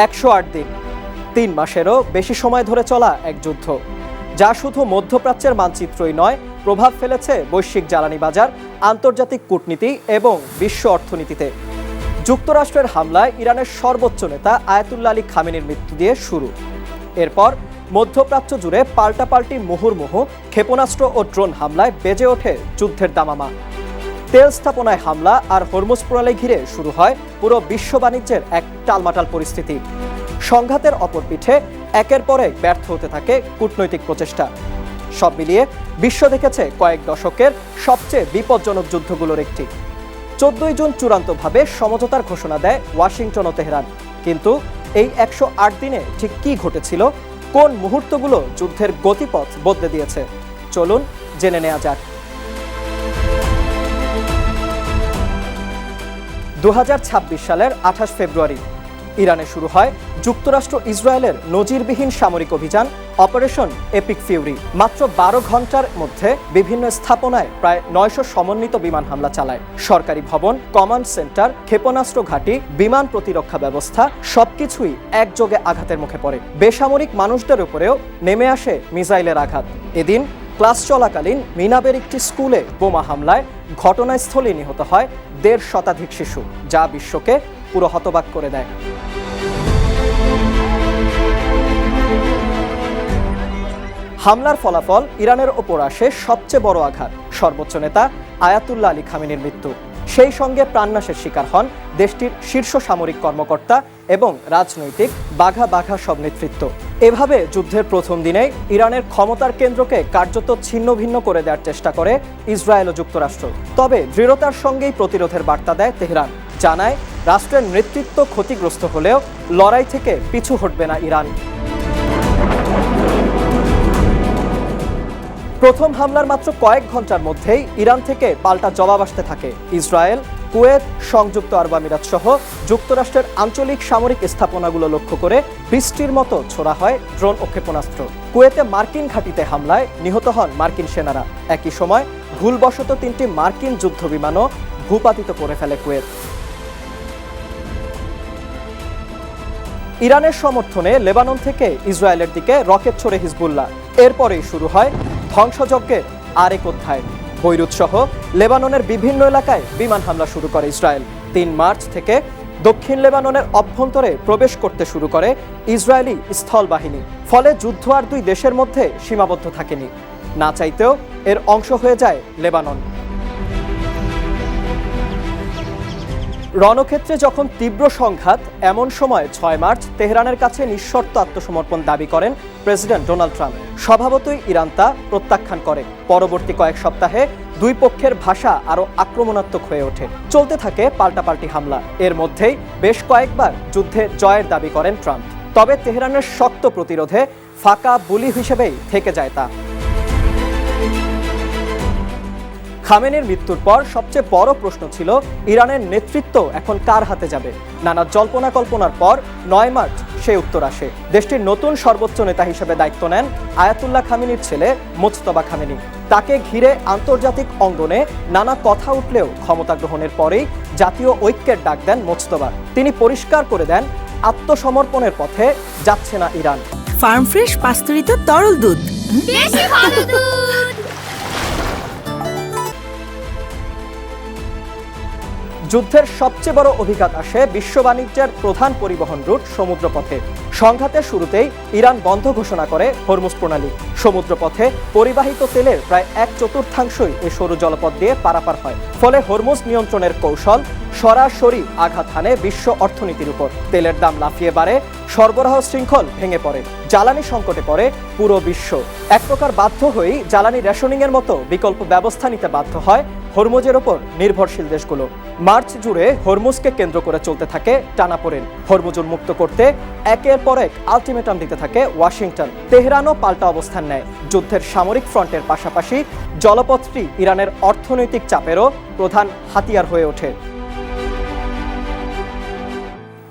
108 দিন, 3 মাসেরও বেশি সময় ধরে চলা এক যুদ্ধ, যা শুধু মধ্যপ্রাচ্যের মানচিত্রই নয়, প্রভাব ফেলেছে বৈশ্বিক জ্বালানি বাজার, আন্তর্জাতিক কূটনীতি এবং বিশ্ব অর্থনীতিতে। যুক্তরাষ্ট্রের হামলায় ইরানের সর্বোচ্চ নেতা আয়াতুল্লাহ আলী খামেনির মৃত্যু দিয়ে শুরু। এরপর মধ্যপ্রাচ্য জুড়ে পাল্টাপাল্টি মুহুর্মুহু ক্ষেপণাস্ত্র ও ড্রোন হামলায় বেজে ওঠে যুদ্ধের দামামা। তেল স্থাপনায় হামলা আর হরমুজ প্রণালী ঘিরে শুরু হয় পুরো বিশ্ব বাণিজ্যের এক টালমাটাল পরিস্থিতি। সংঘাতের অপর পিঠে একের পর এক ব্যর্থ হতে থাকে কূটনৈতিক প্রচেষ্টা। সব মিলিয়ে বিশ্ব দেখেছে কয়েক দশকের সবচেয়ে বিপজ্জনক যুদ্ধগুলোর একটি। 14 জুন চূড়ান্তভাবে সমঝোতার ঘোষণা দেয় ওয়াশিংটন ও তেহরান। কিন্তু এই 108 দিনে ঠিক কী ঘটেছিল, কোন মুহূর্তগুলো যুদ্ধের গতিপথ বদলে দিয়েছে, চলুন জেনে নেওয়া যাক। 2026 সালের 28 ফেব্রুয়ারি ইরানে শুরু হয় যুক্তরাষ্ট্র ইসরায়েলের নজিরবিহীন সামরিক অভিযান অপারেশন এপিক ফিউরি। মাত্র 12 ঘন্টার মধ্যে বিভিন্ন স্থাপনায় প্রায় 900 সমন্বিত বিমান হামলা চালায়। সরকারি ভবন, কমান্ড সেন্টার, ক্ষেপণাস্ত্র ঘাঁটি, বিমান প্রতিরক্ষা ব্যবস্থা সবকিছুই একযোগে আঘাতের মুখে পড়ে। বেসামরিক মানুষদের উপরেও নেমে আসে মিসাইলের আঘাত। এদিন ক্লাস চলাকালীন মিনাবের একটি স্কুলে বোমা হামলায় ঘটনাস্থলে নিহত হয় 1.5 শতাধিক শিশু, যা বিশ্বকে পুরো হতবাক করে দেয়। হামলার ফলাফল ইরানের ওপর আসে সবচেয়ে বড় আঘাত, সর্বোচ্চ নেতা আয়াতুল্লাহ আলী খামেনির মৃত্যু। সেই সঙ্গে প্রাণনাশের শিকার হন দেশটির শীর্ষ সামরিক কর্মকর্তা এবং রাজনৈতিক বাঘা সব নেতৃত্ব। এভাবে যুদ্ধের প্রথম দিনেই ইরানের ক্ষমতার কেন্দ্রকে কার্যত ছিন্ন ভিন্ন করে দেওয়ার চেষ্টা করে ইসরায়েল ও যুক্তরাষ্ট্র। তবে দৃঢ়তার সঙ্গেই প্রতিরোধের বার্তা দেয় তেহরান, জানায় রাষ্ট্রের নেতৃত্ব ক্ষতিগ্রস্ত হলেও লড়াই থেকে পিছু হটবে না ইরান। প্রথম হামলার মাত্র কয়েক ঘন্টার মধ্যেই ইরান থেকে পাল্টা জবাব আসতে থাকে। ইসরায়েল, কুয়েত, সংযুক্ত আরব আমিরাত সহ যুক্তরাষ্ট্রের আঞ্চলিক সামরিক স্থাপনাগুলো লক্ষ্য করে বৃষ্টির মতো ছোড়া হয় ড্রোন ও ক্ষেপণাস্ত্র। কুয়েতে মার্কিন ঘাঁটিতে হামলায় নিহত হন মার্কিন সেনারা। একই সময় ভুলবশত 3টি মার্কিন যুদ্ধ বিমানও ভূপাতিত করে ফেলে কুয়েত। ইরানের সমর্থনে লেবানন থেকে ইসরায়েলের দিকে রকেট ছোড়ে হিজবুল্লাহ। এরপরেই শুরু হয় ধ্বংসযজ্ঞের আরেক অধ্যায়। বৈরুত সহ লেবাননের বিভিন্ন এলাকায় বিমান হামলা শুরু করে ইসরায়েল। 3 মার্চ থেকে দক্ষিণ লেবাননের অভ্যন্তরে প্রবেশ করতে শুরু করে ইসরায়েলি স্থল বাহিনী। ফলে যুদ্ধ আর দুই দেশের মধ্যে সীমাবদ্ধ থাকেনি, না চাইতেও এর অংশ হয়ে যায় লেবানন। রণক্ষেত্রে যখন তীব্র সংঘাত, এমন সময় 6 মার্চ তেহরানের কাছে নিঃশর্ত আত্মসমর্পণ দাবি করেন প্রেসিডেন্ট ডোনাল্ড ট্রাম্প। স্বভাবতই ইরান তা প্রত্যাখ্যান করে। পরবর্তী কয়েক সপ্তাহে দুই পক্ষের ভাষা আরও আক্রমণাত্মক হয়ে ওঠে। চলতে থাকে পাল্টাপাল্টি হামলা। এর মধ্যেই বেশ কয়েকবার যুদ্ধে জয়ের দাবি করেন ট্রাম্প। তবে তেহরানের শক্ত প্রতিরোধে ফাঁকা বুলি হিসেবেই থেকে যায় তা। খামেনির মৃত্যুর পর সবচেয়ে বড় প্রশ্ন ছিল ইরানের নেতৃত্ব এখন কার হাতে যাবে। নানা জল্পনা কল্পনার পর 9 মার্চ সেই উত্তর আসে। দেশটির নতুন সর্বোচ্চ নেতা হিসেবে দায়িত্ব নেন আয়াতুল্লাহ খামেনির ছেলে মোজতবা খামেনি। তাকে ঘিরে আন্তর্জাতিক অঙ্গনে নানা কথা উঠলেও ক্ষমতা গ্রহণের পরেই জাতীয় ঐক্যের ডাক দেন মোজতবা। তিনি পরিষ্কার করে দেন, আত্মসমর্পণের পথে যাচ্ছে না ইরান। ফার্ম ফ্রেশ পাস্তুরিত তরল দুধ, বেশি ভালো দুধ। যুদ্ধের সবচেয়ে বড় অভিঘাত আসে বিশ্ব বাণিজ্যের প্রধান পরিবহন রুট সমুদ্রপথে। সংঘাতের শুরুতেই ইরান বন্ধ ঘোষণা করে হরমুজ প্রণালী। সমুদ্রপথে পরিবাহিত তেলের প্রায় 1/4 এই সরু জলপথ দিয়ে পারাপার হয়। ফলে হরমুজ নিয়ন্ত্রণের কৌশল সরাসরি আঘাত হানে বিশ্ব অর্থনীতির উপর। তেলের দাম লাফিয়ে বাড়ে, সরবরাহ শৃঙ্খল ভেঙে পড়ে, জ্বালানি সংকটে পড়ে পুরো বিশ্ব। এক প্রকার বাধ্য হয়েই জ্বালানি রেশনিংয়ের মতো বিকল্প ব্যবস্থা নিতে বাধ্য হয় হরমুজের ওপর নির্ভরশীল দেশগুলো। মার্চ জুড়ে হরমুজকে কেন্দ্র করে চলতে থাকে টানাপোড়েন। হরমুজ উন্মুক্ত করতে একের পর এক আলটিমেটাম দিতে থাকে ওয়াশিংটন। তেহরানও পাল্টা অবস্থান নেয়। যুদ্ধের সামরিক ফ্রন্টের পাশাপাশি জলপথটি ইরানের অর্থনৈতিক চাপেরও প্রধান হাতিয়ার হয়ে ওঠে।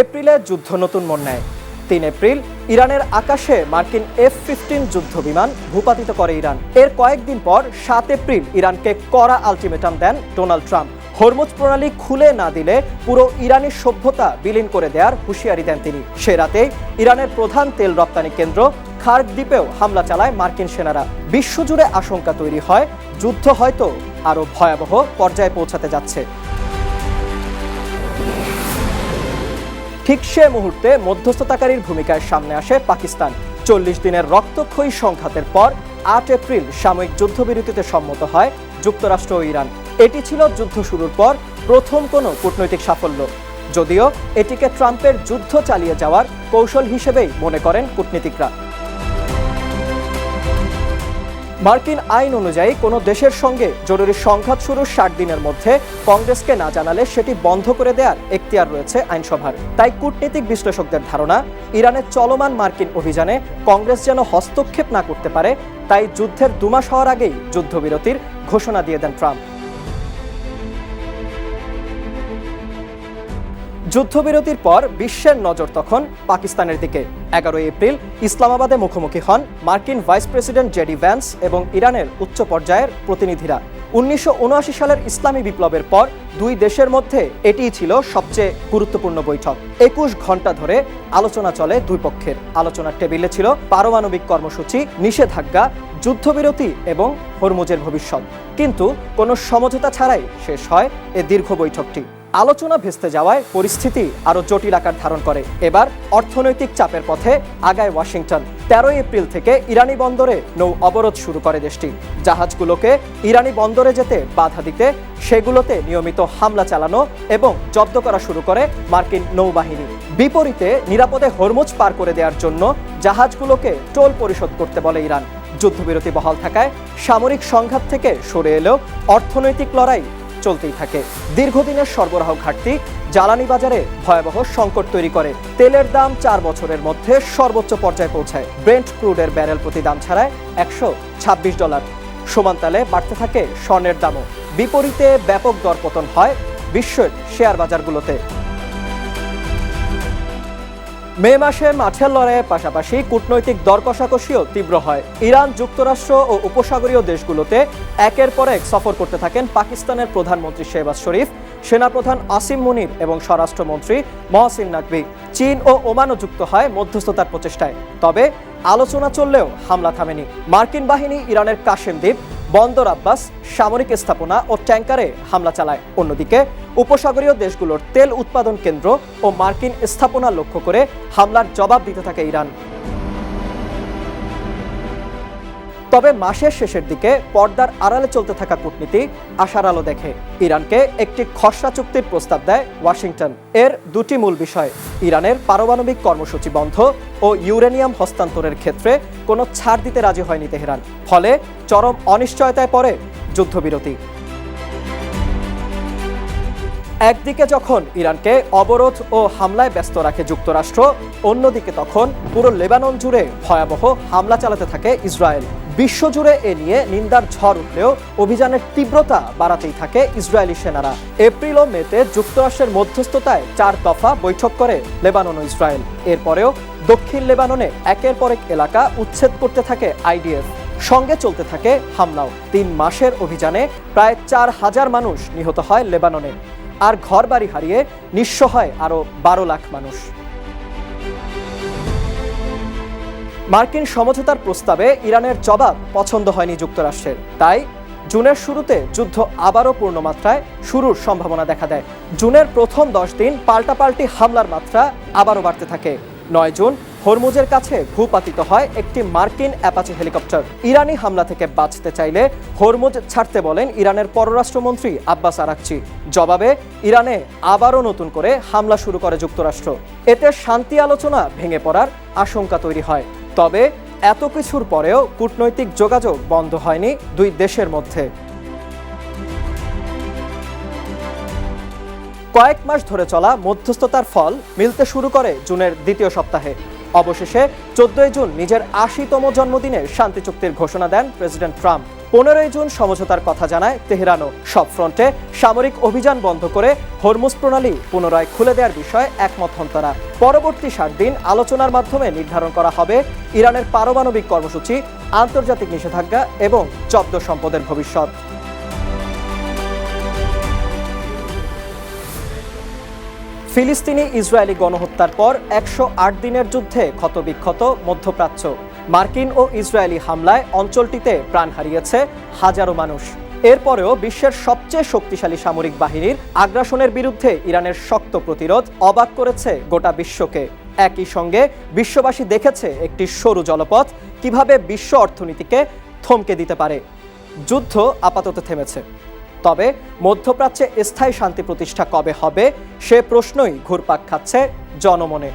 এপ্রিলে যুদ্ধ নতুন মোড় নেয়। 3 এপ্রিল ইরানের আকাশে মার্কিন F-15 যুদ্ধ বিমান ভূপাতিত করে ইরান। এর কয়েকদিন পর 7 এপ্রিল ইরানকে কড়া আলটিমেটাম দেন ডোনাল্ড ট্রাম্প। হরমুজ প্রণালী খুলে না দিলে পুরো ইরানি সভ্যতা বিলীন করে দেওয়ার হুঁশিয়ারি দেন তিনি। সে রাতেই ইরানের প্রধান তেল রপ্তানি কেন্দ্র খার্ক দ্বীপেও হামলা চালায় মার্কিন সেনারা। বিশ্বজুড়ে আশঙ্কা তৈরি হয় যুদ্ধ হয়তো আরও ভয়াবহ পর্যায়ে পৌঁছাতে যাচ্ছে। ঠিক সে মুহূর্তে মধ্যস্থতাকারীর ভূমিকায় সামনে আসে পাকিস্তান। 40 দিনের রক্তক্ষয়ী সংঘাতের পর 8 এপ্রিল সাময়িক যুদ্ধবিরতিতে সম্মত হয় যুক্তরাষ্ট্র ও ইরান। এটি ছিল যুদ্ধ শুরুর পর প্রথম কোনো কূটনৈতিক সাফল্য, যদিও এটিকে ট্রাম্পের যুদ্ধ চালিয়ে যাওয়ার কৌশল হিসেবেই মনে করেন কূটনীতিকরা। মার্কিন আইন অনুযায়ী কোনো দেশের সঙ্গে জরুরি সংঘাত শুরুর 60 দিনের মধ্যে কংগ্রেসকে না জানালে সেটি বন্ধ করে দেওয়ার এখতিয়ার রয়েছে আইনসভার। তাই কূটনীতিক বিশ্লেষকদের ধারণা, ইরানের চলমান মার্কিন অভিযানে কংগ্রেস যেন হস্তক্ষেপ না করতে পারে, তাই যুদ্ধের 2 মাস হওয়ার আগেই যুদ্ধবিরতির ঘোষণা দিয়ে দেন ট্রাম্প। যুদ্ধবিরতির পর বিশ্বের নজর তখন পাকিস্তানের দিকে। 11 এপ্রিল ইসলামাবাদে মুখোমুখি হন মার্কিন ভাইস প্রেসিডেন্ট জেডি ভ্যান্স এবং ইরানের উচ্চ পর্যায়ের প্রতিনিধিরা। 1979 সালের ইসলামী বিপ্লবের পর দুই দেশের মধ্যে এটিই ছিল সবচেয়ে গুরুত্বপূর্ণ বৈঠক। 21 ঘন্টা ধরে আলোচনা চলে দুই পক্ষের। আলোচনার টেবিলে ছিল পারমাণবিক কর্মসূচি, নিষেধাজ্ঞা, যুদ্ধবিরতি এবং হরমুজের ভবিষ্যৎ। কিন্তু কোনো সমঝোতা ছাড়াই শেষ হয় এ দীর্ঘ বৈঠকটি। আলোচনা ভেস্তে যাওয়ায় পরিস্থিতি আরও জটিল আকার ধারণ করে। এবার অর্থনৈতিক চাপের পথে আগায় ওয়াশিংটন। 13 এপ্রিল থেকে ইরানি বন্দরে নৌ অবরোধ শুরু করে দেশটি। জাহাজগুলোকে ইরানি বন্দরে যেতে বাধা দিতে সেগুলোতে নিয়মিত হামলা চালানো এবং জব্দ করা শুরু করে মার্কিন নৌবাহিনী। বিপরীতে নিরাপদে হরমুজ পার করে দেওয়ার জন্য জাহাজগুলোকে টোল পরিশোধ করতে বলে ইরান। যুদ্ধবিরতি বহাল থাকায় সামরিক সংঘাত থেকে সরে এলেও অর্থনৈতিক লড়াই চলতেই থাকে। দীর্ঘদিনের সরবরাহ ঘাটতি জ্বালানি বাজারে ভয়াবহ সংকট তৈরি করে। তেলের দাম 4 বছরের মধ্যে সর্বোচ্চ পর্যায়ে পৌঁছায়। ব্রেন্ট ক্রুডের ব্যারেল প্রতি দাম ছাড়ায় $126। সমানতালে বাড়তে থাকে স্বর্ণের দামও। বিপরীতে ব্যাপক দরপতন হয় বিশ্বের শেয়ার বাজারগুলোতে। মে মাসে মাঠের লড়াইয়ের পাশাপাশি কূটনৈতিক দর কষাকষিও তীব্র হয়। ইরান, যুক্তরাষ্ট্র ও উপসাগরীয় দেশগুলোতে একের পর এক সফর করতে থাকেন পাকিস্তানের প্রধানমন্ত্রী শেহবাজ শরীফ, সেনাপ্রধান আসিম মুনির এবং স্বরাষ্ট্রমন্ত্রী মহসিন নাকভি। চীন ও ওমানও যুক্ত হয় মধ্যস্থতার প্রচেষ্টায়। তবে আলোচনা চললেও হামলা থামেনি। মার্কিন বাহিনী ইরানের কাশেম দ্বীপ, বন্দর আব্বাস, সামরিক স্থাপনা ও ট্যাঙ্কারে হামলা চালায়। অন্যদিকে উপসাগরীয় দেশগুলোর তেল উৎপাদন কেন্দ্র ও মার্কিন স্থাপনা লক্ষ্য করে হামলার জবাব দিতে থাকে ইরান। তবে মাসের শেষের দিকে পর্দার আড়ালে চলতে থাকা কূটনীতি আশার আলো দেখে। ইরানকে একটি খসড়া চুক্তির প্রস্তাব দেয় ওয়াশিংটন। এর দুটি মূল বিষয়: ইরানের পারমাণবিক কর্মসূচি বন্ধ ও ইউরেনিয়াম হস্তান্তরের ক্ষেত্রে কোনো ছাড় দিতে রাজি হয়নি তেহরান। ফলে চরম অনিশ্চয়তায় পড়ে যুদ্ধবিরতি। একদিকে যখন ইরানকে অবরোধ ও হামলায় ব্যস্ত রাখে যুক্তরাষ্ট্র, অন্যদিকে তখন পুরো লেবানন জুড়ে ভয়াবহ হামলা চালাতে থাকে ইসরায়েল। বিশ্বজুড়ে এ নিয়ে নিন্দার ঝড় উঠলেও অভিযানের তীব্রতা বাড়াতেই থাকে ইসরায়েলি সেনারা। এপ্রিল ও মেতে যুক্তরাষ্ট্রের মধ্যস্থতায় 4 দফা বৈঠক করে লেবানন ও ইসরায়েল। এরপরেও দক্ষিণ লেবাননে একের পর এক এলাকা উচ্ছেদ করতে থাকে আইডিএফ। সঙ্গে চলতে থাকে হামলাও। 3 মাসের অভিযানে প্রায় 4000 মানুষ নিহত হয় লেবাননে, আর ঘরবাড়ি হারিয়ে নিঃস্ব হয় আরও 12 লাখ মানুষ। মার্কিন সমঝোতার প্রস্তাবে ইরানের জবাব পছন্দ হয়নি যুক্তরাষ্ট্রের। তাই জুনের শুরুতে যুদ্ধ আবারও পূর্ণমাত্রায় শুরুর সম্ভাবনা দেখা দেয়। জুনের প্রথম 10 দিন পাল্টাপাল্টি হামলার মাত্রা আবারও বাড়তে থাকে। 9 জুন হরমুজের কাছে ভূপাতিত হয় একটি মার্কিন অ্যাপাচি হেলিকপ্টার। ইরানি হামলা থেকে বাঁচতে চাইলে হরমুজ ছাড়তে বলেন ইরানের পররাষ্ট্রমন্ত্রী আব্বাস আরাকচি। জবাবে ইরানে আবারও নতুন করে হামলা শুরু করে যুক্তরাষ্ট্র। এতে শান্তি আলোচনা ভেঙে পড়ার আশঙ্কা তৈরি হয়। তবে এত কিছুর পরেও কূটনৈতিক যোগাযোগ বন্ধ হয়নি দুই দেশের মধ্যে। কয়েক মাস ধরে চলা মধ্যস্থতার ফল মিলতে শুরু করে জুনের দ্বিতীয় সপ্তাহে। অবশেষে 14 জুন নিজের 80তম জন্মদিনে শান্তি চুক্তির ঘোষণা দেন প্রেসিডেন্ট ট্রাম্প। 15 জুন সমঝোতার কথা জানায় তেহরানও। সব ফ্রন্টে সামরিক অভিযান বন্ধ করে হরমুজ প্রণালী পুনরায় খুলে দেওয়ার বিষয়ে একমত হন তারা। পরবর্তী 7 দিন আলোচনার মাধ্যমে নির্ধারণ করা হবে ইরানের পারমাণবিক কর্মসূচি, আন্তর্জাতিক নিষেধাজ্ঞা এবং জব্দ সম্পদের ভবিষ্যৎ। ফিলিস্তিনি ইসরায়েলি গণহত্যার পর 108 দিনের যুদ্ধে ক্ষতবিক্ষত মধ্যপ্রাচ্য। মার্কিন ও ইসরায়েলি হামলায় অঞ্চলটিতে প্রাণ হারিয়েছে হাজারো মানুষ। এরপরেও বিশ্বের সবচেয়ে শক্তিশালী সামরিক বাহিনীর আগ্রাসনের বিরুদ্ধে ইরানের শক্ত প্রতিরোধ অবাক করেছে গোটা বিশ্বকে। একই সঙ্গে বিশ্ববাসী দেখেছে একটি সরু জলপথ কিভাবে বিশ্ব অর্থনীতিকে থমকে দিতে পারে। যুদ্ধ আপাতত থেমেছে, তবে মধ্যপ্রাচ্যে স্থায়ী শান্তি প্রতিষ্ঠা কবে হবে সে প্রশ্নই ঘুরপাক খাচ্ছে জনমনে।